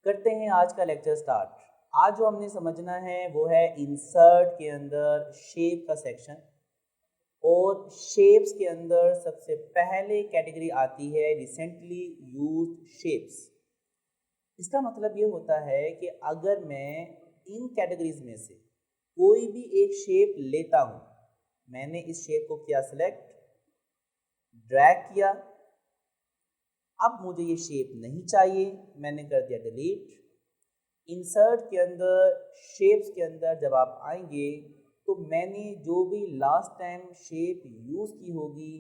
करते हैं आज का लेक्चर स्टार्ट। आज जो हमने समझना है वो है इंसर्ट के अंदर शेप का सेक्शन। और शेप्स के अंदर सबसे पहले कैटेगरी आती है रिसेंटली यूज्ड शेप्स। इसका मतलब ये होता है कि अगर मैं इन कैटेगरीज में से कोई भी एक शेप लेता हूँ, मैंने इस शेप को किया सिलेक्ट, ड्रैग किया, अब मुझे ये शेप नहीं चाहिए, मैंने कर दिया डिलीट। इंसर्ट के अंदर शेप्स के अंदर जब आप आएंगे तो मैंने जो भी लास्ट टाइम शेप यूज़ की होगी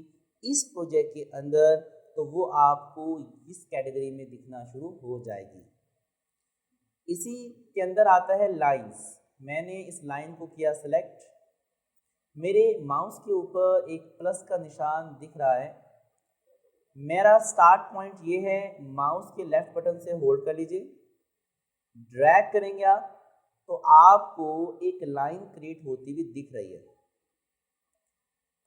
इस प्रोजेक्ट के अंदर, तो वो आपको इस कैटेगरी में दिखना शुरू हो जाएगी। इसी के अंदर आता है लाइंस। मैंने इस लाइन को किया सेलेक्ट, मेरे माउस के ऊपर एक प्लस का निशान दिख रहा है। मेरा स्टार्ट पॉइंट ये है, माउस के लेफ्ट बटन से होल्ड कर लीजिए, ड्रैग करेंगे आप तो आपको एक लाइन क्रिएट होती हुई दिख रही है।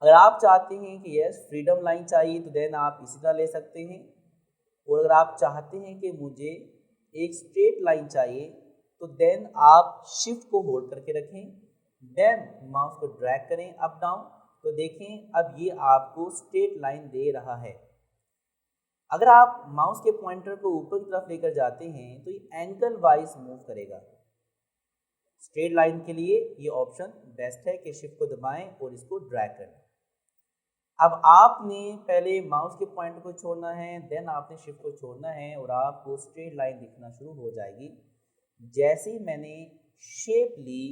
अगर आप चाहते हैं कि यस फ्रीडम लाइन चाहिए तो देन आप इसी तरह ले सकते हैं। और अगर आप चाहते हैं कि मुझे एक स्ट्रेट लाइन चाहिए तो देन आप शिफ्ट को होल्ड करके रखें, देन माउस को ड्रैग करें अप डाउन, तो देखें अब ये आपको स्ट्रेट लाइन दे रहा है। अगर आप माउस के पॉइंटर को ऊपर की तरफ लेकर जाते हैं तो ये एंगल वाइज मूव करेगा। स्ट्रेट लाइन के लिए ये ऑप्शन बेस्ट है कि शिफ्ट को दबाएं और इसको ड्रैग करें। अब आपने पहले माउस के पॉइंटर को छोड़ना है, देन आपने शिफ्ट को छोड़ना है और आपको स्ट्रेट लाइन दिखना शुरू हो जाएगी। जैसे ही मैंने शेप ली,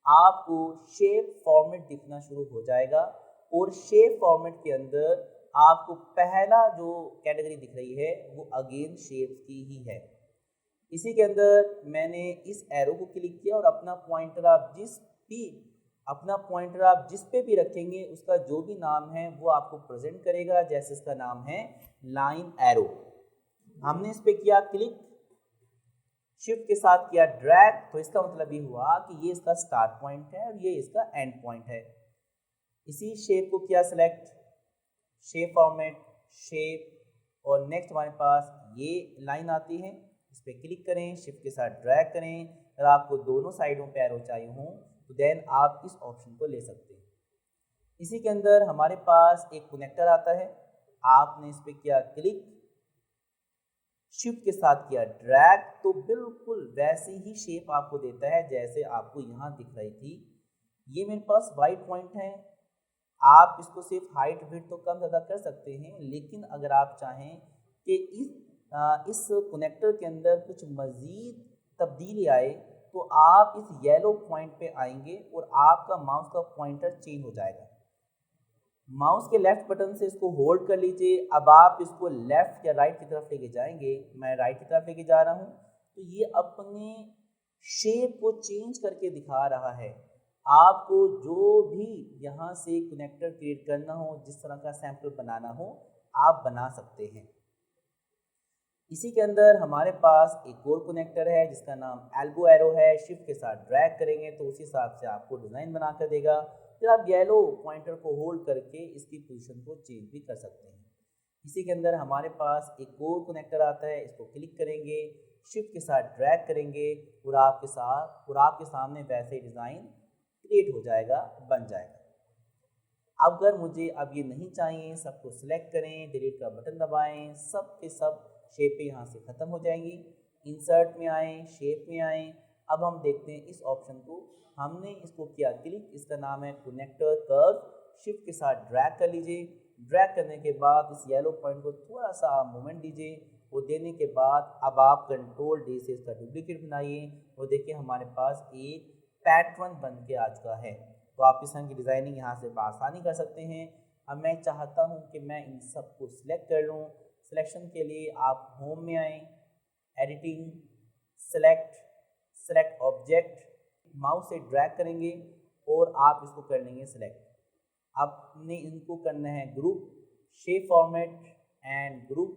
आपको शेप फॉर्मेट दिखना शुरू हो जाएगा और शेप फॉर्मेट के अंदर आपको पहला जो कैटेगरी दिख रही है वो अगेन शेप्स की ही है। इसी के अंदर मैंने इस एरो को क्लिक किया और अपना पॉइंटर आप जिस पे भी रखेंगे उसका जो भी नाम है वो आपको प्रेजेंट करेगा। जैसे इसका नाम है लाइन एरो, हमने इस पे किया क्लिक, शिफ्ट के साथ किया ड्रैग, तो इसका मतलब ये हुआ कि ये इसका स्टार्ट पॉइंट है और ये इसका एंड पॉइंट है। इसी शेप को किया सेलेक्ट, शेप फॉर्मेट, शेप, और नेक्स्ट हमारे पास ये लाइन आती है, इस पर क्लिक करें, शिफ्ट के साथ ड्रैग करें। अगर आपको दोनों साइडों पे एरो चाहिए हों तो देन आप इस ऑप्शन को ले सकते हैं। इसी के अंदर हमारे पास एक कनेक्टर आता है, आपने इस पर किया क्लिक, शिफ्ट के साथ किया ड्रैग, तो बिल्कुल वैसी ही शेप आपको देता है जैसे आपको यहाँ दिख रही थी। ये मेरे पास वाइट पॉइंट है, आप इसको सिर्फ हाइट विड्थ तो कम ज़्यादा कर सकते हैं, लेकिन अगर आप चाहें कि इस कनेक्टर के अंदर कुछ मज़ीद तब्दीली आए तो आप इस येलो पॉइंट पे आएंगे और आपका माउस का पॉइंटर चेंज हो जाएगा। माउस के लेफ़्ट बटन से इसको होल्ड कर लीजिए, अब आप इसको लेफ़्ट या राइट की तरफ लेके जाएंगे, मैं राइट की तरफ लेके जा रहा हूँ, तो ये अपने शेप को चेंज करके दिखा रहा है। आपको जो भी यहाँ से कनेक्टर क्रिएट करना हो, जिस तरह का सैंपल बनाना हो, आप बना सकते हैं। इसी के अंदर हमारे पास एक और कनेक्टर है जिसका नाम एल्बो एरो है, शिफ्ट के साथ ड्रैग करेंगे तो उस हिसाब से आपको डिज़ाइन बना कर देगा। फिर आप येलो पॉइंटर को होल्ड करके इसकी पोजीशन को चेंज भी कर सकते हैं। इसी के अंदर हमारे पास एक और कनेक्टर आता है, इसको क्लिक करेंगे, शिफ्ट के साथ ड्रैग करेंगे और आपके सामने वैसे डिज़ाइन क्रिएट हो जाएगा, बन जाएगा। अगर मुझे अब ये नहीं चाहिए, सबको सिलेक्ट करें, डिलीट का बटन दबाएं, सब के सब शेपें यहाँ से ख़त्म हो जाएंगी। इंसर्ट में आएँ, शेप में आएँ। अब हम देखते हैं इस ऑप्शन को, हमने इसको किया क्लिक, इसका नाम है कनेक्टर कर्व, शिफ्ट के साथ ड्रैग कर लीजिए। ड्रैग करने के बाद इस येलो पॉइंट को थोड़ा सा मूवमेंट दीजिए, वो देने के बाद अब आप कंट्रोल डी से इसका डुप्लीकेट बनाइए और देखिए हमारे पास एक पैटर्न बन के आ चुका है। तो आप इस तरह की डिज़ाइनिंग यहाँ से आसानी कर सकते हैं। अब मैं चाहता हूँ कि मैं इन सब को सिलेक्ट कर लूँ। सिलेक्शन के लिए आप होम में आएँ, एडिटिंग, सेलेक्ट ऑब्जेक्ट, माउस से ड्रैग करेंगे और आप इसको कर लेंगे सिलेक्ट। आपने इनको करना है group, shape format and group,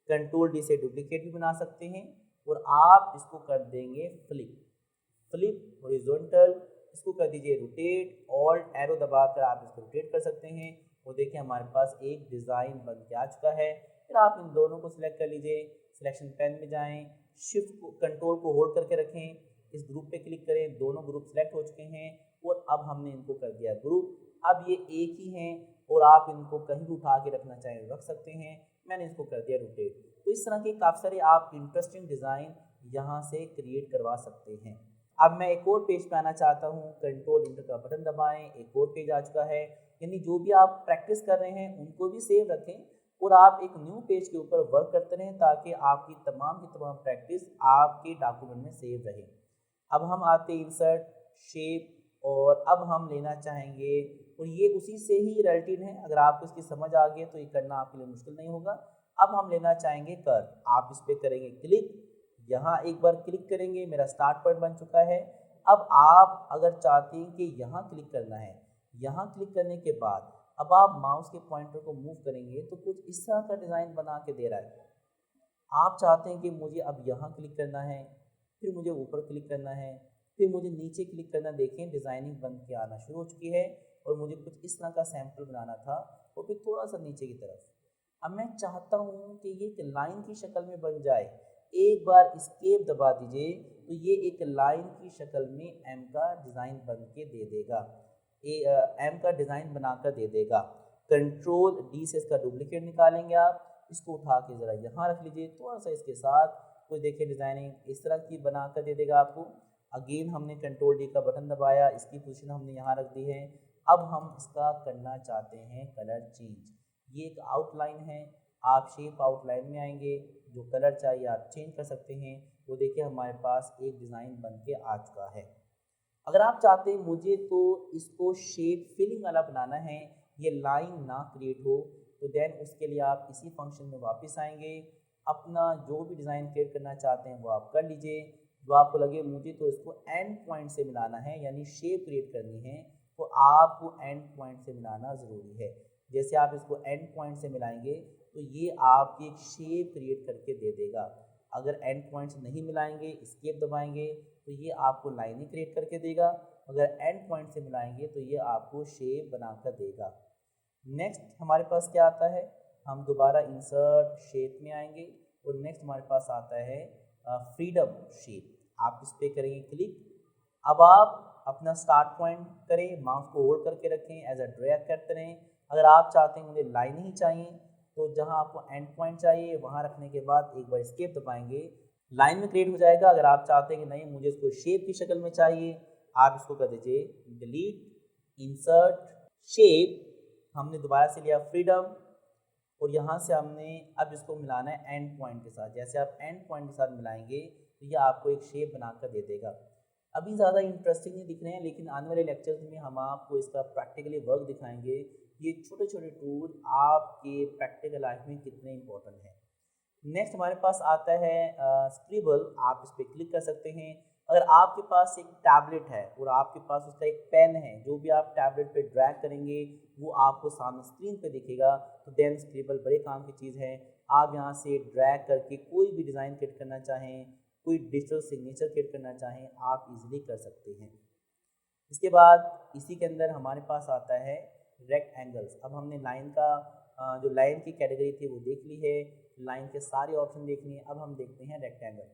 control D से डुप्लीकेट भी बना सकते हैं और आप इसको कर देंगे फ्लिप हॉरिजॉन्टल, इसको कर दीजिए रोटेट, ऑल्ट एरो दबाकर आप इसको रोटेट कर सकते हैं। और देखिए हमारे पास एक डिज़ाइन बन के आ चुका है। फिर आप इन दोनों को सिलेक्ट कर लीजिए, सिलेक्शन पैन में जाएं, शिफ्ट को कंट्रोल को होल्ड करके रखें, इस ग्रुप पे क्लिक करें, दोनों ग्रुप सेलेक्ट हो चुके हैं और अब हमने इनको कर दिया ग्रुप। अब ये एक ही हैं और आप इनको कहीं भी उठा के रखना चाहें रख सकते हैं, मैंने इसको कर दिया रोटेट। तो इस तरह के काफ़ी सारे आप इंटरेस्टिंग डिज़ाइन यहाँ से क्रिएट करवा सकते हैं। अब मैं एक और पेज पे आना चाहता हूँ, कंट्रोल इंटर का बटन दबाएं, एक और पेज आ चुका है। यानी जो भी आप प्रैक्टिस कर रहे हैं उनको भी सेव रखें और आप एक न्यू पेज के ऊपर वर्क करते रहें ताकि आपकी तमाम की तमाम प्रैक्टिस आपके डॉक्यूमेंट में सेव रहे। अब हम आते हैं इंसर्ट शेप और अब हम लेना चाहेंगे, और ये उसी से ही रिलेटेड है, अगर आपको इसकी समझ आ गई तो ये करना आपके लिए मुश्किल नहीं होगा। अब हम लेना चाहेंगे कर्व, आप इस पर करेंगे क्लिक, यहाँ एक बार क्लिक करेंगे, मेरा स्टार्ट पॉइंट बन चुका है। अब आप अगर चाहते हैं कि यहाँ क्लिक करना है, यहाँ क्लिक करने के बाद अब आप माउस के पॉइंटर को मूव करेंगे तो कुछ इस तरह का डिज़ाइन बना के दे रहा है। आप चाहते हैं कि मुझे अब यहाँ क्लिक करना है, फिर मुझे ऊपर क्लिक करना है, फिर मुझे नीचे क्लिक करना। देखें डिज़ाइनिंग बन के आना शुरू हो चुकी है और मुझे कुछ इस तरह का सैंपल बनाना था और फिर थोड़ा सा नीचे की तरफ। अब मैं चाहता हूँ कि ये एक लाइन की शक्ल में बन जाए, एक बार एस्केप दबा दीजिए तो ये एक लाइन की शक्ल में एम का डिज़ाइन बन के दे देगा, एम का डिज़ाइन बनाकर दे देगा। कंट्रोल डी से इसका डुप्लीकेट निकालेंगे, आप इसको उठा के ज़रा यहाँ रख लीजिए, थोड़ा सा इसके साथ कुछ देखिए डिज़ाइनिंग इस तरह की बना कर दे देगा आपको। अगेन हमने कंट्रोल डी का बटन दबाया, इसकी पोजीशन हमने यहाँ रख दी है। अब हम इसका करना चाहते हैं कलर चेंज। ये एक आउटलाइन है, आप शेप आउटलाइन में आएंगे, जो कलर चाहिए आप चेंज कर सकते हैं। तो देखिए हमारे पास एक डिज़ाइन बन के आ चुका है। अगर आप चाहते हैं मुझे तो इसको शेप फिलिंग वाला बनाना है, ये लाइन ना क्रिएट हो, तो देन उसके लिए आप इसी फंक्शन में वापस आएंगे, अपना जो भी डिज़ाइन क्रिएट करना चाहते हैं वो आप कर लीजिए। जो आपको लगे मुझे तो इसको एंड पॉइंट से मिलाना है, यानी शेप क्रिएट करनी है, तो आपको एंड पॉइंट से मिलाना ज़रूरी है। जैसे आप इसको एंड पॉइंट से मिलाएंगे तो ये आपकी एक शेप क्रिएट करके दे देगा। अगर एंड पॉइंट से नहीं मिलाएंगे, एस्केप दबाएंगे, तो ये आपको लाइनें क्रिएट करके देगा। अगर एंड पॉइंट से मिलाएंगे तो ये आपको शेप बनाकर देगा। नेक्स्ट हमारे पास क्या आता है, हम दोबारा इंसर्ट शेप में आएंगे और नेक्स्ट हमारे पास आता है फ्रीडम शेप। आप इस पर करेंगे क्लिक। अब आप अपना स्टार्ट पॉइंट करें, माउस को होल्ड करके रखें, एज अ ड्रैग करते रहें। अगर आप चाहते हैं मुझे लाइन ही चाहिए तो जहां आपको एंड पॉइंट चाहिए वहां रखने के बाद एक बार एस्केप दबाएंगे, लाइन में क्रिएट हो जाएगा। अगर आप चाहते हैं कि नहीं मुझे इसको शेप की शक्ल में चाहिए, आप इसको कर दीजिए डिलीट, इंसर्ट शेप, हमने दोबारा से लिया फ्रीडम और यहाँ से हमने अब इसको मिलाना है एंड पॉइंट के साथ। जैसे आप एंड पॉइंट के साथ मिलाएंगे तो ये आपको एक शेप बनाकर दे देगा। अभी ज़्यादा इंटरेस्टिंग नहीं दिख रहे हैं, लेकिन आने वाले लेक्चर्स में हम आपको इसका प्रैक्टिकली वर्क दिखाएंगे। ये छोटे छोटे टूल आपके प्रैक्टिकल लाइफ में कितने इंपॉर्टेंट हैं। नेक्स्ट हमारे पास आता है स्क्रिबल, आप इस पर क्लिक कर सकते हैं। अगर आपके पास एक टैबलेट है और आपके पास उसका एक पेन है, जो भी आप टैबलेट पे ड्रैग करेंगे वो आपको सामने स्क्रीन पे दिखेगा, तो देन स्क्रिबल बड़े काम की चीज़ है। आप यहाँ से ड्रैग करके कोई भी डिज़ाइन क्रिएट करना चाहें, कोई डिजिटल सिग्नेचर क्रिएट करना चाहें, आप इजीली कर सकते हैं। इसके बाद इसी के अंदर हमारे पास आता है रेक्टेंगल्स। अब हमने लाइन का जो लाइन की कैटेगरी थी वो देख ली है, लाइन के सारे ऑप्शन देख लिए। अब हम देखते हैं रेक्टेंगल।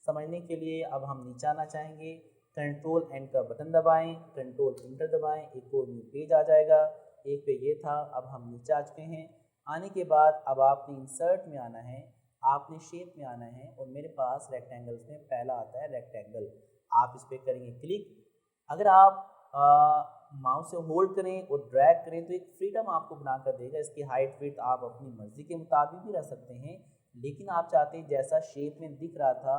समझने के लिए अब हम नीचे आना चाहेंगे, कंट्रोल एंड का बटन दबाएं, कंट्रोल इंटर दबाएं, एक और न्यू पेज आ जाएगा। एक पे ये था, अब हम नीचे आ चुके हैं। आने के बाद अब आपने इंसर्ट में आना है, आपने शेप में आना है और मेरे पास रेक्टेंगल्स में पहला आता है रेक्टेंगल। आप इस पर करेंगे क्लिक। अगर आप माउस से होल्ड करें और ड्रैग करें तो एक फ्रीडम आपको बना कर देगा। इसकी हाइट विड्थ आप अपनी मर्जी के मुताबिक भी रख सकते हैं, लेकिन आप चाहते हैं जैसा शेप में दिख रहा था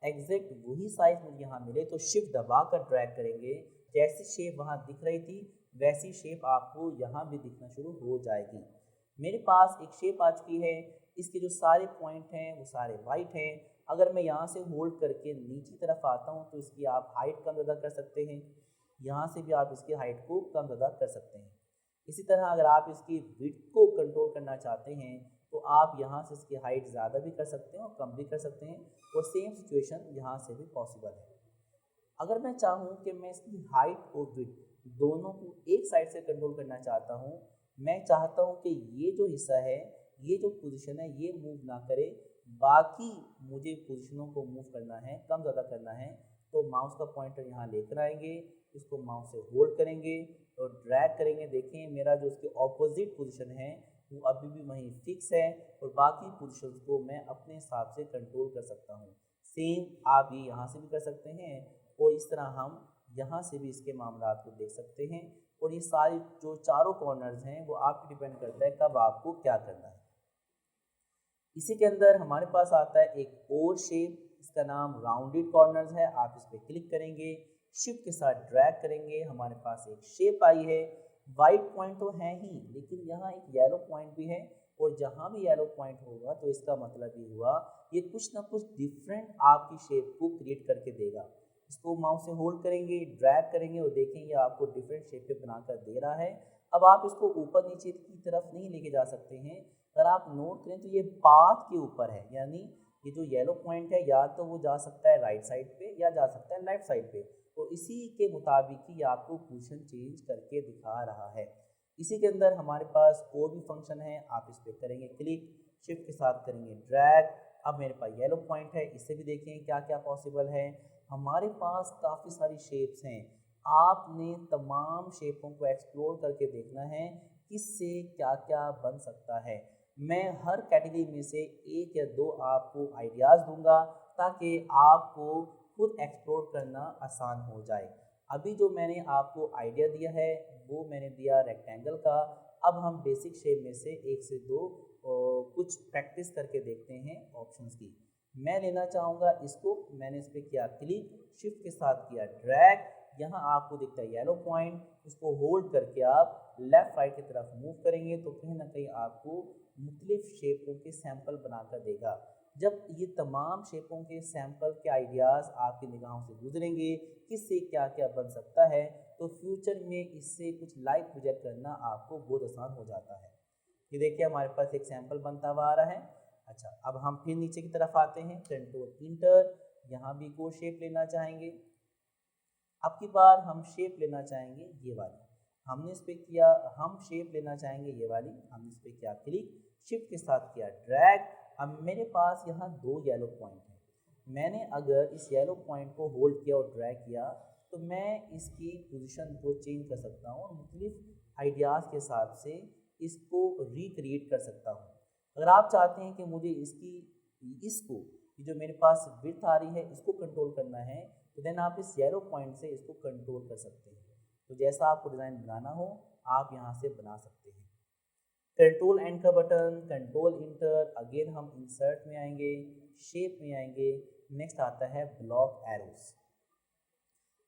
एग्जैक्ट वही साइज मुझे यहाँ मिले, तो शिफ्ट दबा कर ड्रैग करेंगे, जैसी शेप वहाँ दिख रही थी वैसी शेप आपको यहाँ भी दिखना शुरू हो जाएगी। मेरे पास एक शेप आ चुकी है, इसके जो सारे पॉइंट हैं वो सारे वाइट हैं। अगर मैं यहाँ से होल्ड करके नीचे तरफ आता हूँ तो इसकी आप हाइट कम ज़्यादा कर सकते हैं, यहाँ से भी आप इसकी हाइट को कम ज़्यादा कर सकते हैं। इसी तरह अगर आप इसकी विड्थ को कंट्रोल करना चाहते हैं तो आप यहाँ से इसकी हाइट ज़्यादा भी कर सकते हैं और कम भी कर सकते हैं, और सेम सिचुएशन यहाँ से भी पॉसिबल है। अगर मैं चाहूँ कि मैं इसकी हाइट और विड्थ दोनों को एक साइड से कंट्रोल करना चाहता हूँ, मैं चाहता हूँ कि ये जो हिस्सा है, ये जो पोजीशन है ये मूव ना करे, बाकी मुझे पोजीशनों को मूव करना है, कम ज़्यादा करना है, तो माउस का पॉइंटर यहाँ लेकर आएंगे, इसको माउस से होल्ड करेंगे और ड्रैग करेंगे। देखें मेरा जो उसके ऑपोजिट पोजीशन है वो अभी भी वहीं फिक्स है और बाकी पोजीशंस को मैं अपने हिसाब से कंट्रोल कर सकता हूँ। सेम आप ये यहाँ से भी कर सकते हैं और इस तरह हम यहाँ से भी इसके मामलात को देख सकते हैं। और ये सारे जो चारों कॉर्नर्स हैं वो आप पे डिपेंड करता है कब आपको क्या करना है। इसी के अंदर हमारे पास आता है एक और शेप, इसका नाम राउंडेड कॉर्नर्स है। आप इस पर क्लिक करेंगे, शिफ्ट के साथ ड्रैग करेंगे, हमारे पास एक शेप आई है। वाइट पॉइंट तो है ही, लेकिन यहाँ एक येलो पॉइंट भी है और जहाँ भी येलो पॉइंट होगा तो इसका मतलब ये हुआ ये कुछ ना कुछ डिफरेंट आपकी शेप को क्रिएट करके देगा। इसको माउस से होल्ड करेंगे, ड्रैग करेंगे और देखेंगे आपको डिफरेंट शेप पे बनाकर दे रहा है। अब आप इसको ऊपर नीचे की तरफ नहीं लेके जा सकते हैं। अगर आप नोट करें तो ये पाथ के ऊपर है, यानी ये जो येलो पॉइंट है या तो वो जा सकता है राइट साइड पे या जा सकता है लेफ्ट साइड पे। तो इसी के मुताबिक ही आपको पोजीशन चेंज करके दिखा रहा है। इसी के अंदर हमारे पास और भी फंक्शन है। आप इस पर करेंगे क्लिक, शिफ्ट के साथ करेंगे ड्रैग। अब मेरे पास येलो पॉइंट है, इससे भी देखें क्या क्या पॉसिबल है। हमारे पास काफ़ी सारी शेप्स हैं, आपने तमाम शेपों को एक्सप्लोर करके देखना है किससे क्या क्या बन सकता है। मैं हर कैटेगरी में से एक या दो आपको आइडियाज़ दूंगा ताकि आपको खुद एक्सप्लोर करना आसान हो जाए। अभी जो मैंने आपको आइडिया दिया है वो मैंने दिया रेक्टेंगल का। अब हम बेसिक शेप में से एक से दो कुछ प्रैक्टिस करके देखते हैं ऑप्शंस की। मैं लेना चाहूँगा इसको, मैंने इस पर किया क्लिक, शिफ्ट के साथ किया ड्रैग। यहाँ आपको दिखता है येलो पॉइंट, इसको होल्ड करके आप लेफ़्ट राइट की तरफ मूव करेंगे तो कहीं ना कहीं आपको मुख्तलिफ शेपों के सैंपल बनाकर देगा। जब ये तमाम शेपों के सैंपल के आइडियाज़ आपकी निगाहों से गुजरेंगे किससे क्या क्या बन सकता है, तो फ्यूचर में इससे कुछ लाइव प्रोजेक्ट करना आपको बहुत आसान हो जाता है। ये देखिए हमारे पास एक सैंपल बनता हुआ आ रहा है। अच्छा, अब हम फिर नीचे की तरफ आते हैं, कंट्रोल इंटर, यहाँ भी कोई शेप लेना चाहेंगे। अब की बार हम शेप लेना चाहेंगे ये वाली, हमने इस पर किया, हम शेप लेना चाहेंगे ये वाली, हमने इस पर किया क्लिक, शिफ्ट के साथ किया ड्रैग। अब मेरे पास यहाँ दो येलो पॉइंट हैं। मैंने अगर इस येलो पॉइंट को होल्ड किया और ड्रैग किया तो मैं इसकी पोजीशन को चेंज कर सकता हूँ और मुख्तलिफ आइडियाज़ के हिसाब से इसको रिक्रिएट कर सकता हूँ। अगर आप चाहते हैं कि मुझे इसको जो मेरे पास विड्थ आ रही है इसको कंट्रोल करना है तो देन आप इस येलो पॉइंट से इसको कंट्रोल कर सकते हैं। तो जैसा आपको डिज़ाइन बनाना हो आप यहाँ से बना सकते हैं। कंट्रोल एंड का बटन, कंट्रोल इंटर, अगेन हम इंसर्ट में आएंगे, शेप में आएंगे, नेक्स्ट आता है ब्लॉक एरोस।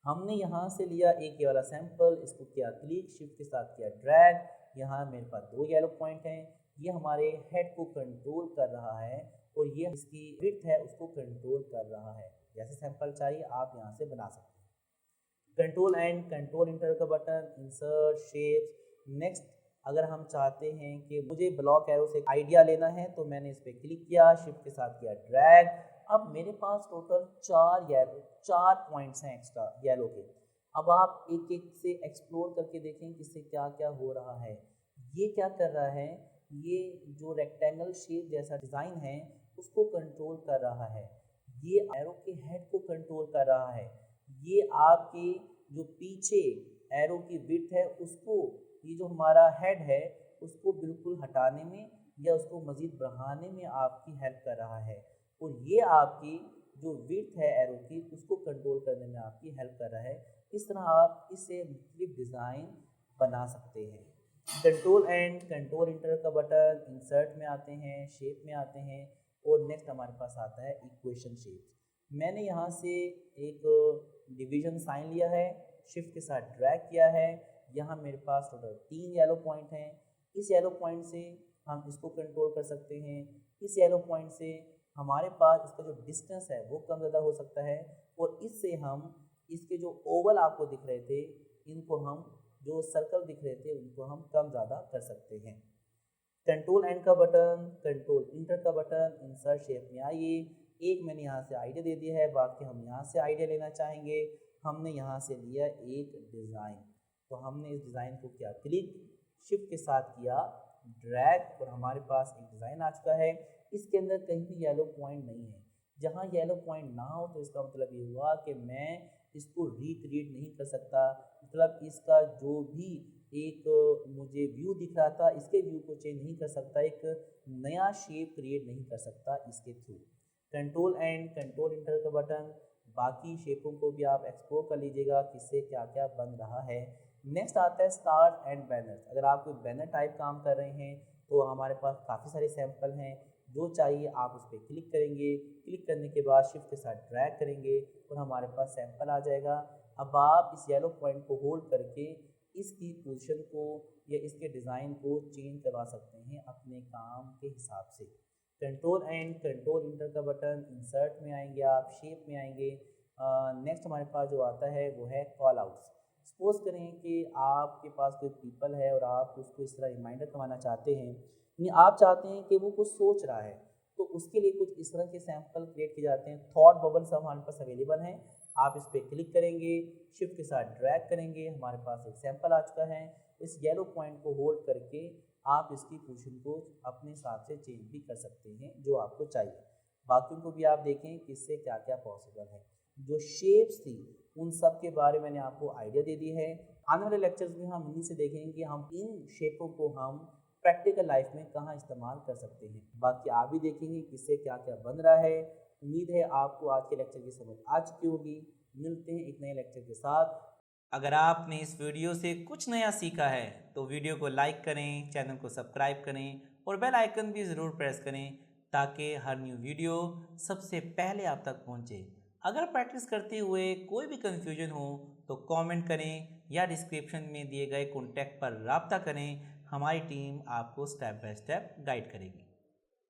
हमने यहाँ से लिया एक ये वाला सैंपल, इसको किया क्लिक, शिफ्ट के साथ किया ड्रैग। यहाँ मेरे पास दो येलो पॉइंट हैं, ये हमारे हेड को कंट्रोल कर रहा है और ये इसकी विड्थ है उसको कंट्रोल कर रहा है। जैसे सैंपल चाहिए आप यहाँ से बना सकते हैं। कंट्रोल एंड कंट्रोल इंटर का बटन, इंसर्ट, शेप्स। नेक्स्ट अगर हम चाहते हैं कि मुझे ब्लॉक एरो से आइडिया लेना है तो मैंने इस पर क्लिक किया, शिफ्ट के साथ किया ड्रैग। अब मेरे पास टोटल चार पॉइंट्स हैं एक्स्ट्रा येलो के। अब आप एक एक से एक्सप्लोर करके देखें कि इससे क्या क्या हो रहा है। ये क्या कर रहा है, ये जो रेक्टेंगल शेप जैसा डिज़ाइन है उसको कंट्रोल कर रहा है, ये एरो के हेड को कंट्रोल कर रहा है, ये आपके जो पीछे एरो की विड्थ है उसको, ये जो हमारा हेड है उसको बिल्कुल हटाने में या उसको मज़ीद बढ़ाने में आपकी हेल्प कर रहा है, और ये आपकी जो विड्थ है एरो की उसको कंट्रोल करने में आपकी हेल्प कर रहा है। इस तरह आप इससे मुख्तलिफ डिज़ाइन बना सकते हैं। कंट्रोल एंड कंट्रोल इंटर का बटन, इंसर्ट में आते हैं, शेप में आते हैं और नेक्स्ट हमारे पास आता है इक्वेशन शेप्स। मैंने यहाँ से एक डिवीज़न साइन लिया है, शिफ्ट के साथ ड्रैग किया है। यहाँ मेरे पास टोटल 3 येलो पॉइंट हैं। इस येलो पॉइंट से हम इसको कंट्रोल कर सकते हैं, इस येलो पॉइंट से हमारे पास इसका जो डिस्टेंस है वो कम ज़्यादा हो सकता है, और इससे हम इसके जो ओवल आपको दिख रहे थे इनको हम, जो सर्कल दिख रहे थे उनको हम कम ज़्यादा कर सकते हैं। कंट्रोल एंड का बटन, कंट्रोल इंटर का बटन, इंसर्ट शेप में आइए। एक मैंने यहाँ से आइडिया दे दिया है, बाकी हम यहाँ से आइडिया लेना चाहेंगे। हमने यहाँ से लिया एक डिज़ाइन, तो हमने इस डिज़ाइन को किया क्लिक, शिफ्ट के साथ किया ड्रैग और हमारे पास एक डिज़ाइन आ चुका है। इसके अंदर कहीं भी येलो पॉइंट नहीं है। जहाँ येलो पॉइंट ना हो तो इसका मतलब ये हुआ कि मैं इसको रिक्रिएट नहीं कर सकता, मतलब इसका जो भी एक मुझे व्यू दिख रहा था इसके व्यू को चेंज नहीं कर सकता, एक नया शेप क्रिएट नहीं कर सकता इसके through. Control and control inter का बटन, बाकी शेपों को भी आप एक्सप्लोर कर लीजिएगा किससे क्या क्या बन रहा है। नेक्स्ट आता है स्टार्स एंड बैनर्स। अगर आप कोई बैनर टाइप काम कर रहे हैं तो हमारे पास काफ़ी सारे सैंपल हैं, जो चाहिए आप उस पर क्लिक करेंगे, क्लिक करने के बाद शिफ्ट के साथ ड्रैग करेंगे और हमारे पास सैंपल आ जाएगा। अब आप इस येलो पॉइंट को होल्ड करके इसकी पोजीशन को या इसके डिज़ाइन को चेंज करवा सकते हैं अपने काम के हिसाब से। कंट्रोल एंड कंट्रोल इंटर का बटन, इंसर्ट में आएंगे आप, शेप में आएंगे। नेक्स्ट हमारे पास जो आता है वो है कॉल आउट्स। सपोज करें कि आपके पास कोई पीपल है और आप उसको इस तरह रिमाइंडर करवाना चाहते हैं, यानी आप चाहते हैं कि वो कुछ सोच रहा है, तो उसके लिए कुछ इस तरह के सैंपल क्रिएट किए जाते हैं। थॉट बबल्स हमारे पास अवेलेबल हैं, आप इस पर क्लिक करेंगे, शिफ्ट के साथ ड्रैग करेंगे, हमारे पास एक सैंपल आ चुका है। इस येलो पॉइंट को होल्ड करके आप इसकी पोजीशन को अपने हिसाब से चेंज भी कर सकते हैं जो आपको चाहिए। बाकियों को भी आप देखें कि इससे क्या क्या पॉसिबल है। जो शेप्स थी उन सब के बारे में मैंने आपको आइडिया दे दी है। आने वाले लेक्चर्स में हम इन्हीं से देखेंगे कि हम इन शेपों को हम प्रैक्टिकल लाइफ में कहाँ इस्तेमाल कर सकते हैं। बाकी आप भी देखेंगे कि इससे क्या क्या बन रहा है। उम्मीद है आपको आज के लेक्चर की समझ आ चुकी होगी। मिलते हैं एक नए लेक्चर के साथ। अगर आपने इस वीडियो से कुछ नया सीखा है तो वीडियो को लाइक करें, चैनल को सब्सक्राइब करें और बेल आइकन भी ज़रूर प्रेस करें ताकि हर न्यू वीडियो सबसे पहले आप तक पहुंचे। अगर प्रैक्टिस करते हुए कोई भी कन्फ्यूजन हो तो कमेंट करें या डिस्क्रिप्शन में दिए गए कॉन्टैक्ट पर राब्ता करें। हमारी टीम आपको स्टेप बाय स्टेप गाइड करेगी।